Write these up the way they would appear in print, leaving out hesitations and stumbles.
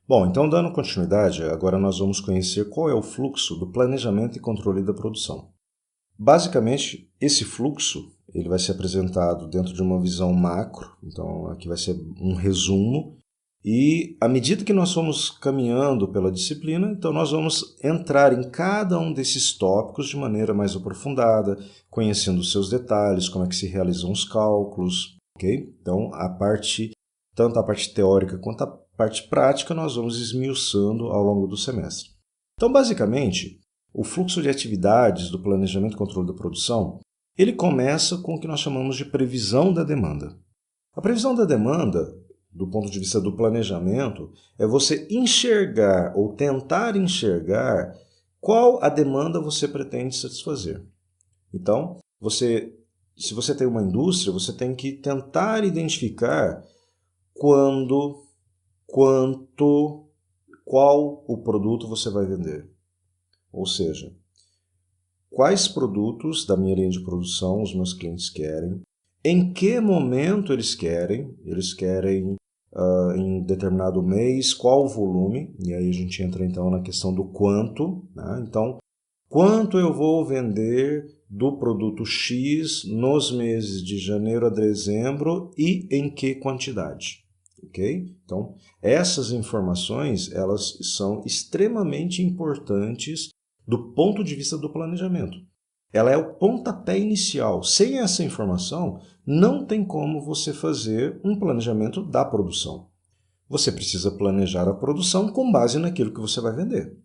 Bom, então dando continuidade, agora nós vamos conhecer qual é o fluxo do planejamento e controle da produção. Basicamente, esse fluxo ele vai ser apresentado dentro de uma visão macro, então aqui vai ser um resumo, e à medida que nós vamos caminhando pela disciplina, então nós vamos entrar em cada um desses tópicos de maneira mais aprofundada, conhecendo os seus detalhes, como é que se realizam os cálculos, ok? Então, tanto a parte teórica quanto a parte prática, nós vamos esmiuçando ao longo do semestre. Então, basicamente, o fluxo de atividades do planejamento e controle da produção, ele começa com o que nós chamamos de previsão da demanda. A previsão da demanda, do ponto de vista do planejamento, é você enxergar ou tentar enxergar qual a demanda você pretende satisfazer. Então, se você tem uma indústria, você tem que tentar identificar quando, quanto, qual o produto você vai vender. Ou seja, quais produtos da minha linha de produção os meus clientes querem, em que momento eles querem em determinado mês, qual o volume, e aí a gente entra então na questão do quanto, né? Então, quanto eu vou vender do produto X nos meses de janeiro a dezembro e em que quantidade, ok? Então, essas informações, elas são extremamente importantes do ponto de vista do planejamento. Ela é o pontapé inicial. Sem essa informação, não tem como você fazer um planejamento da produção. Você precisa planejar a produção com base naquilo que você vai vender.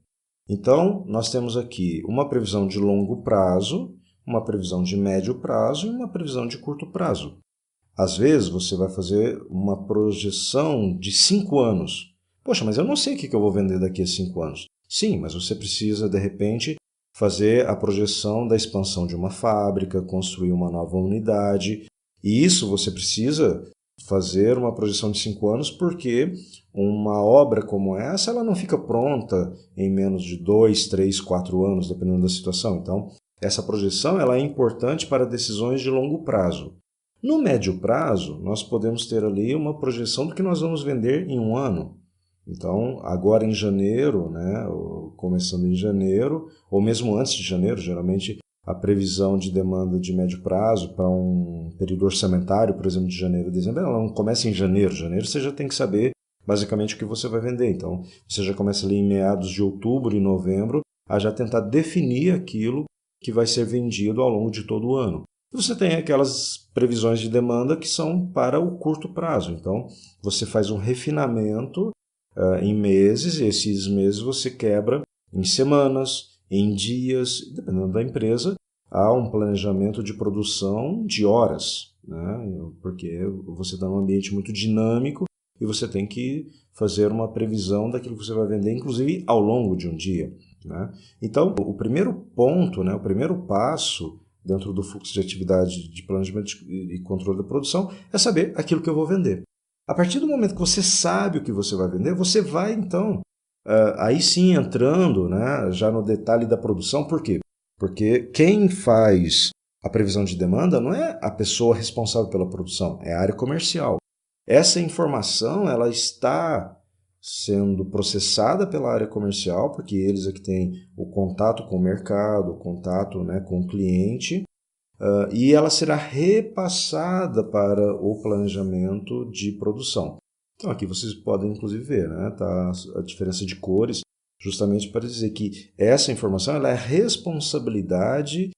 Então, nós temos aqui uma previsão de longo prazo, uma previsão de médio prazo e uma previsão de curto prazo. Às vezes, você vai fazer uma projeção de 5 anos. Poxa, mas eu não sei o que eu vou vender daqui a 5 anos. Sim, mas você precisa, de repente, fazer a projeção da expansão de uma fábrica, construir uma nova unidade. E isso você precisa fazer uma projeção de 5 anos porque uma obra como essa ela não fica pronta em menos de 2, 3, 4 anos, dependendo da situação. Então, essa projeção ela é importante para decisões de longo prazo. No médio prazo, nós podemos ter ali uma projeção do que nós vamos vender em um ano. Então, agora em janeiro, né, começando em janeiro, ou mesmo antes de janeiro, geralmente a previsão de demanda de médio prazo para um período orçamentário, por exemplo, de janeiro a dezembro, ela não começa em janeiro. Janeiro você já tem que saber basicamente o que você vai vender. Então, você já começa ali em meados de outubro e novembro a já tentar definir aquilo que vai ser vendido ao longo de todo o ano. E você tem aquelas previsões de demanda que são para o curto prazo. Então, você faz um refinamento em meses, e esses meses você quebra em semanas, em dias, dependendo da empresa, há um planejamento de produção de horas, né? Porque você está num ambiente muito dinâmico e você tem que fazer uma previsão daquilo que você vai vender, inclusive ao longo de um dia, né? Então, o primeiro ponto, né, o primeiro passo dentro do fluxo de atividade de planejamento e controle da produção é saber aquilo que eu vou vender. A partir do momento que você sabe o que você vai vender, você vai então, aí sim entrando, né, já no detalhe da produção. Por quê? Porque quem faz a previsão de demanda não é a pessoa responsável pela produção, é a área comercial. Essa informação ela está sendo processada pela área comercial, porque eles é que têm o contato com o mercado, o contato, né, com o cliente, e ela será repassada para o planejamento de produção. Então aqui vocês podem inclusive ver, né, tá a diferença de cores, justamente para dizer que essa informação ela é responsabilidade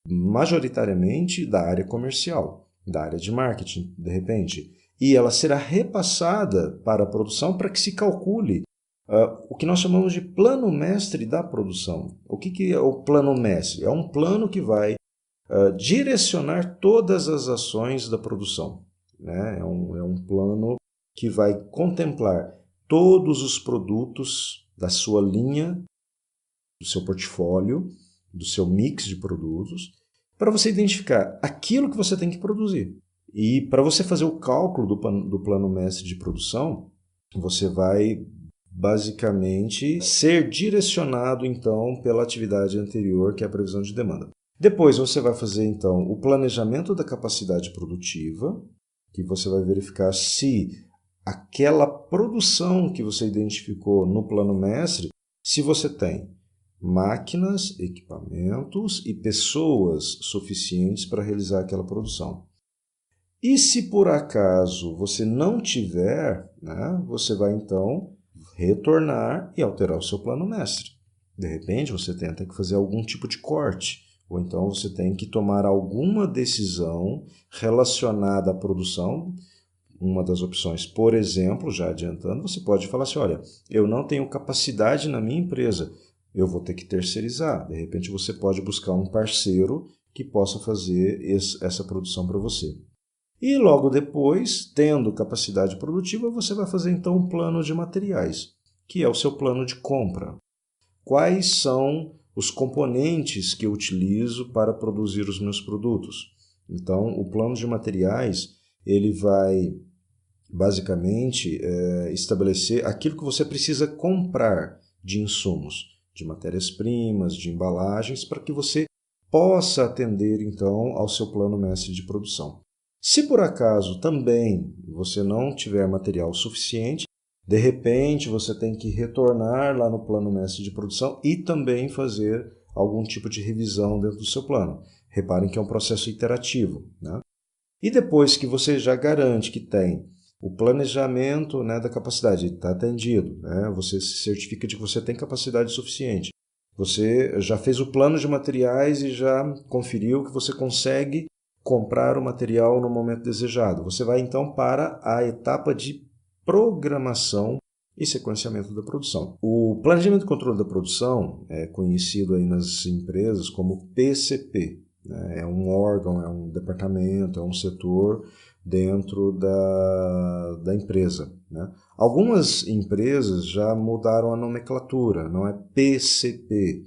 majoritariamente da área comercial, da área de marketing, de repente. E ela será repassada para a produção para que se calcule o que nós chamamos de plano mestre da produção. O que é o plano mestre? É um plano que vai direcionar todas as ações da produção, né? É um plano que vai contemplar todos os produtos da sua linha, do seu portfólio, do seu mix de produtos, para você identificar aquilo que você tem que produzir. E para você fazer o cálculo do plano mestre de produção, você vai basicamente ser direcionado então pela atividade anterior, que é a previsão de demanda. Depois você vai fazer então o planejamento da capacidade produtiva, que você vai verificar se aquela produção que você identificou no plano mestre, se você tem máquinas, equipamentos e pessoas suficientes para realizar aquela produção. E se por acaso você não tiver, né, você vai então retornar e alterar o seu plano mestre. De repente você tem que fazer algum tipo de corte, ou então você tem que tomar alguma decisão relacionada à produção. Uma das opções, por exemplo, já adiantando, você pode falar assim, olha, eu não tenho capacidade na minha empresa, eu vou ter que terceirizar. De repente você pode buscar um parceiro que possa fazer essa produção para você. E logo depois, tendo capacidade produtiva, você vai fazer então um plano de materiais, que é o seu plano de compra. Quais são os componentes que eu utilizo para produzir os meus produtos? Então, o plano de materiais, ele vai basicamente estabelecer aquilo que você precisa comprar de insumos, de matérias-primas, de embalagens, para que você possa atender então ao seu plano mestre de produção. Se por acaso também você não tiver material suficiente, de repente você tem que retornar lá no plano mestre de produção e também fazer algum tipo de revisão dentro do seu plano. Reparem que é um processo iterativo, né? E depois que você já garante que tem o planejamento, né, da capacidade, está atendido, né? Você se certifica de que você tem capacidade suficiente. Você já fez o plano de materiais e já conferiu que você consegue comprar o material no momento desejado. Você vai então para a etapa de programação e sequenciamento da produção. O planejamento e controle da produção é conhecido aí nas empresas como PCP. É um órgão, é um departamento, é um setor dentro da empresa, né? Algumas empresas já mudaram a nomenclatura, não é PCP,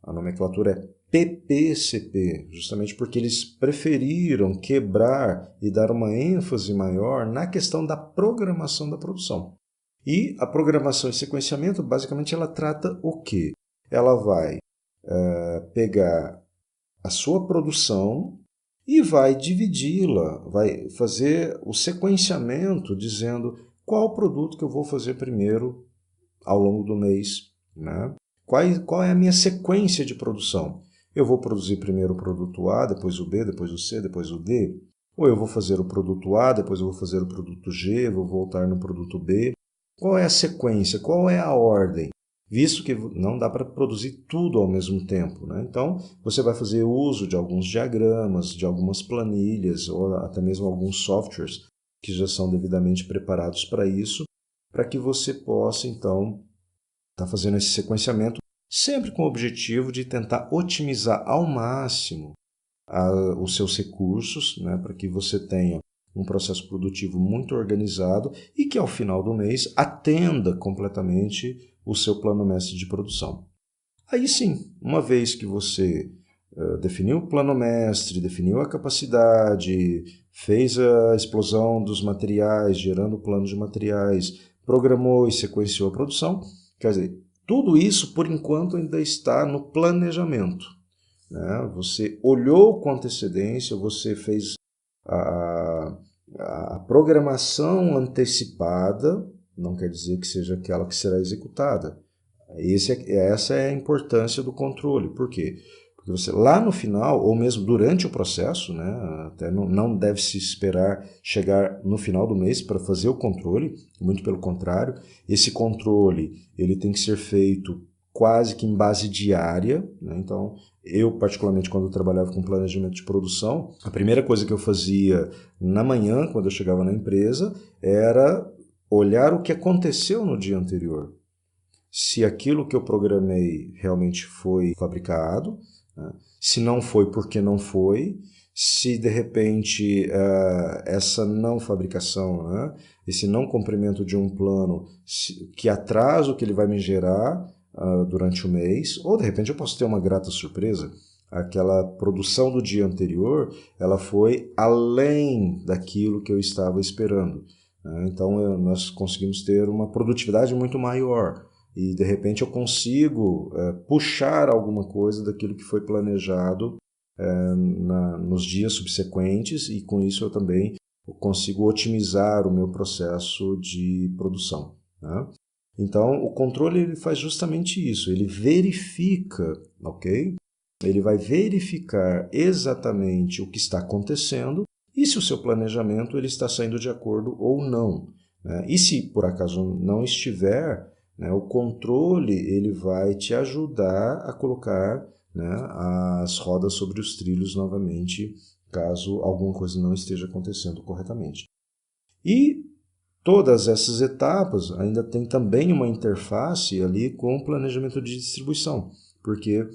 a nomenclatura é PPCP, justamente porque eles preferiram quebrar e dar uma ênfase maior na questão da programação da produção. E a programação e sequenciamento, basicamente, ela trata o quê? Ela vai pegar a sua produção e vai dividi-la, vai fazer o sequenciamento dizendo qual produto que eu vou fazer primeiro ao longo do mês, né? Qual é a minha sequência de produção? Eu vou produzir primeiro o produto A, depois o B, depois o C, depois o D? Ou eu vou fazer o produto A, depois eu vou fazer o produto G, vou voltar no produto B? Qual é a sequência? Qual é a ordem? Visto que não dá para produzir tudo ao mesmo tempo, né? Então, você vai fazer uso de alguns diagramas, de algumas planilhas, ou até mesmo alguns softwares que já são devidamente preparados para isso, para que você possa, então, estar fazendo esse sequenciamento, sempre com o objetivo de tentar otimizar ao máximo os seus recursos, né, para que você tenha um processo produtivo muito organizado e que ao final do mês atenda completamente o seu plano mestre de produção. Aí sim, uma vez que você definiu o plano mestre, definiu a capacidade, fez a explosão dos materiais, gerando o plano de materiais, programou e sequenciou a produção, quer dizer, tudo isso por enquanto ainda está no planejamento, né? Você olhou com antecedência, você fez a programação antecipada, não quer dizer que seja aquela que será executada. Essa é a importância do controle. Por quê? Porque você lá no final, ou mesmo durante o processo, né, até não deve se esperar chegar no final do mês para fazer o controle, muito pelo contrário. Esse controle ele tem que ser feito quase que em base diária, né? Então, eu particularmente quando eu trabalhava com planejamento de produção, a primeira coisa que eu fazia na manhã, quando eu chegava na empresa, era olhar o que aconteceu no dia anterior. Se aquilo que eu programei realmente foi fabricado, né? Se não foi, por que não foi? Se de repente essa não fabricação, né? Esse não cumprimento de um plano, que atraso que ele vai me gerar durante o mês, ou de repente eu posso ter uma grata surpresa. Aquela produção do dia anterior, ela foi além daquilo que eu estava esperando. Então nós conseguimos ter uma produtividade muito maior. E de repente eu consigo puxar alguma coisa daquilo que foi planejado nos dias subsequentes, e com isso eu também consigo otimizar o meu processo de produção, né? Então, o controle ele faz justamente isso, ele verifica, ok? Ele vai verificar exatamente o que está acontecendo e se o seu planejamento ele está saindo de acordo ou não, né? E se por acaso não estiver, né, o controle ele vai te ajudar a colocar, né, as rodas sobre os trilhos novamente, caso alguma coisa não esteja acontecendo corretamente. E todas essas etapas ainda tem também uma interface ali com o planejamento de distribuição, porque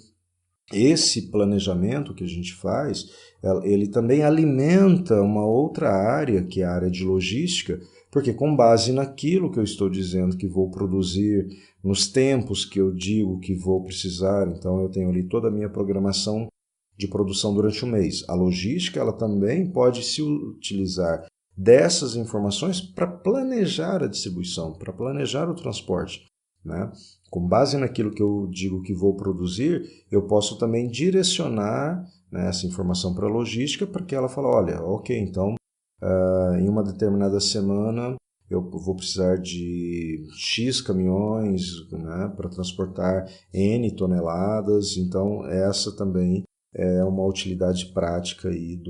esse planejamento que a gente faz, ele também alimenta uma outra área, que é a área de logística, porque com base naquilo que eu estou dizendo que vou produzir, nos tempos que eu digo que vou precisar, então eu tenho ali toda a minha programação de produção durante o mês. A logística ela também pode se utilizar dessas informações para planejar a distribuição, para planejar o transporte, né? Com base naquilo que eu digo que vou produzir, eu posso também direcionar, né, essa informação para a logística para que ela fale, olha, ok, então em uma determinada semana eu vou precisar de X caminhões, né, para transportar N toneladas, então essa também é uma utilidade prática aí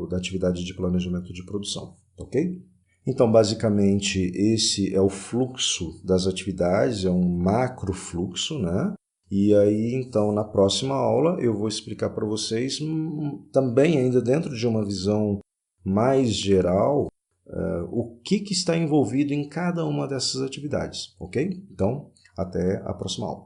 da atividade de planejamento de produção, ok? Então, basicamente, esse é o fluxo das atividades, é um macro fluxo, né? E aí, então, na próxima aula, eu vou explicar para vocês, também ainda dentro de uma visão mais geral, o que está envolvido em cada uma dessas atividades, ok? Então, até a próxima aula.